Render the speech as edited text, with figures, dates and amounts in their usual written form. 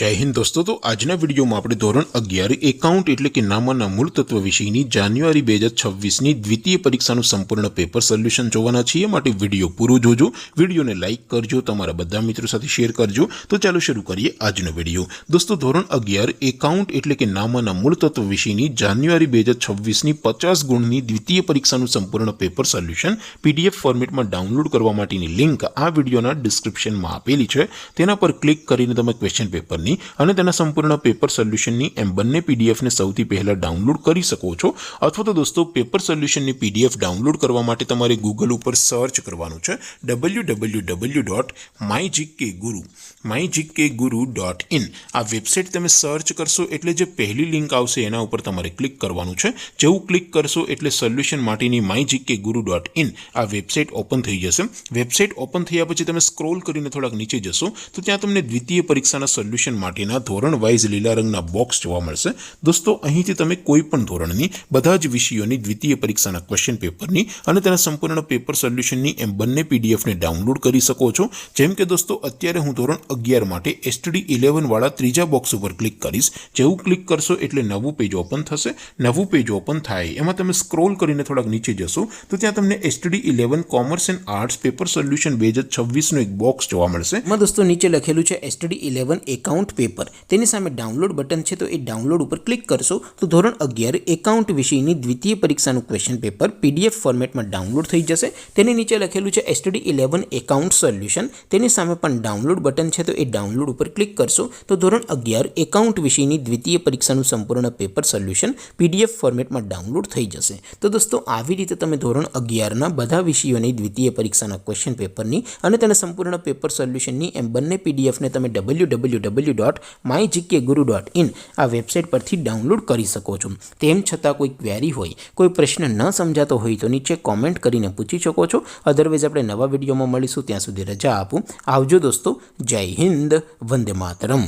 जय हिंद दोस्तों। तो आजना वीडियो में આપણે ધોરણ 11 એકાઉન્ટ એટલે કે નામના મૂળ તત્વ વિષયની જાન્યુઆરી 2026 ની દ્વિતીય પરીક્ષાનું સંપૂર્ણ પેપર સોલ્યુશન જોવાના છીએ। માટે વિડિયો પૂરો જોજો, વિડિયોને લાઈક કરજો, તમારા બધા મિત્રો સાથે શેર કરજો। તો ચાલો શરૂ કરીએ આજનો વિડિયો। દોસ્તો ધોરણ 11 એકાઉન્ટ એટલે કે નામના મૂળ તત્વ વિષયની જાન્યુઆરી 2026 ની 50 ગુણની દ્વિતીય પરીક્ષાનું સંપૂર્ણ પેપર સોલ્યુશન પીડીએફ ફોર્મેટમાં ડાઉનલોડ કરવા માટેની લિંક આ વિડિયોના ડિસ્ક્રિપ્શનમાં આપેલી છે। તેના પર ક્લિક કરીને તમે ક્વેશ્ચન પેપર અને તેના સંપૂર્ણ પેપર સોલ્યુશનની એમ બંને પીડીએફ ને સૌથી પહેલા ડાઉનલોડ કરી શકો છો। અથવા તો દોસ્તો પેપર સોલ્યુશનની પીડીએફ ડાઉનલોડ કરવા માટે તમારે ગૂગલ ઉપર સર્ચ કરવાનું છે www.mygkguru.in। આ વેબસાઇટ તમે સર્ચ કરશો એટલે જે પહેલી લિંક આવશે એના ઉપર તમારે ક્લિક કરવાનું છે। જેવું ક્લિક કરશો એટલે સોલ્યુશન માટેની mygkguru.in આ વેબસાઇટ ઓપન થઈ જશે। વેબસાઇટ ઓપન થયા પછી તમે સ્ક્રોલ કરીને થોડાક નીચે જશો તો ત્યાં તમને દ્વિતીય પરીક્ષાના સોલ્યુશન માટેના ધોરણ વાઇઝ લીલા રંગના બોક્સ જોવા મળશે। દોસ્તો અહીંથી તમે કોઈ પણ ધોરણની બધા જ વિષયોની દ્વિતીય પરીક્ષાના ક્વેશ્ચન પેપરની અને તેના સંપૂર્ણ પેપર સોલ્યુશનની એમ બંને પીડીએફ ને ડાઉનલોડ કરી શકો છો। જેમ કે દોસ્તો અત્યારે હું ધોરણ 11 માટે STD 11 વાળા ત્રીજા બોક્સ ઉપર ક્લિક કરીશ। જેવું ક્લિક કરશો એટલે નવું પેજ ઓપન થશે। નવું પેજ ઓપન થાય એમાં તમે સ્ક્રોલ કરીને થોડાક નીચે જશો તો ત્યાં તમને STD 11 commerce and arts paper solution 2026 નો એક બોક્સ જોવા મળશે। એમાં દોસ્તો નીચે લખેલું છે STD 11 એકાઉન્ટ પેપર, તેની સામે ડાઉનલોડ બટન છે તો એ ડાઉનલોડ ઉપર ક્લિક કરશો તો ધોરણ 11 એકાઉન્ટ વિષયની દ્વિતીય પરીક્ષાનું ક્વેશ્ચન પેપર પીડીએફ ફોર્મેટમાં ડાઉનલોડ થઈ જશે। તેની નીચે લખેલું છે STD 11 એકાઉન્ટ સોલ્યુશન, તેની સામે પણ ડાઉનલોડ બટન છે તો એ ડાઉનલોડ ઉપર ક્લિક કરશો તો ધોરણ 11 એકાઉન્ટ વિષયની દ્વિતીય પરીક્ષાનું સંપૂર્ણ પેપર સોલ્યુશન પીડીએફ ફોર્મેટમાં ડાઉનલોડ થઈ જશે। તો દોસ્તો આવી રીતે તમે ધોરણ 11ના બધા વિષયોની દ્વિતીય પરીક્ષાના ક્વેશ્ચન પેપરની અને તેના સંપૂર્ણ પેપર સોલ્યુશનની એમ બંને પીડીએફને તમે www.mygkguru.in આ વેબસાઇટ પરથી ડાઉનલોડ કરી શકો છો। તેમ છતાં કોઈ ક્વેરી હોય, કોઈ પ્રશ્ન ન સમજાતો હોય તો નીચે કોમેન્ટ કરીને પૂછી શકો છો। અધરવાઇઝ આપણે નવા વિડીયોમાં મળીશું, ત્યાં સુધી રજા આપું। આવજો દોસ્તો, જય હિન્દ, વંદે માતરમ।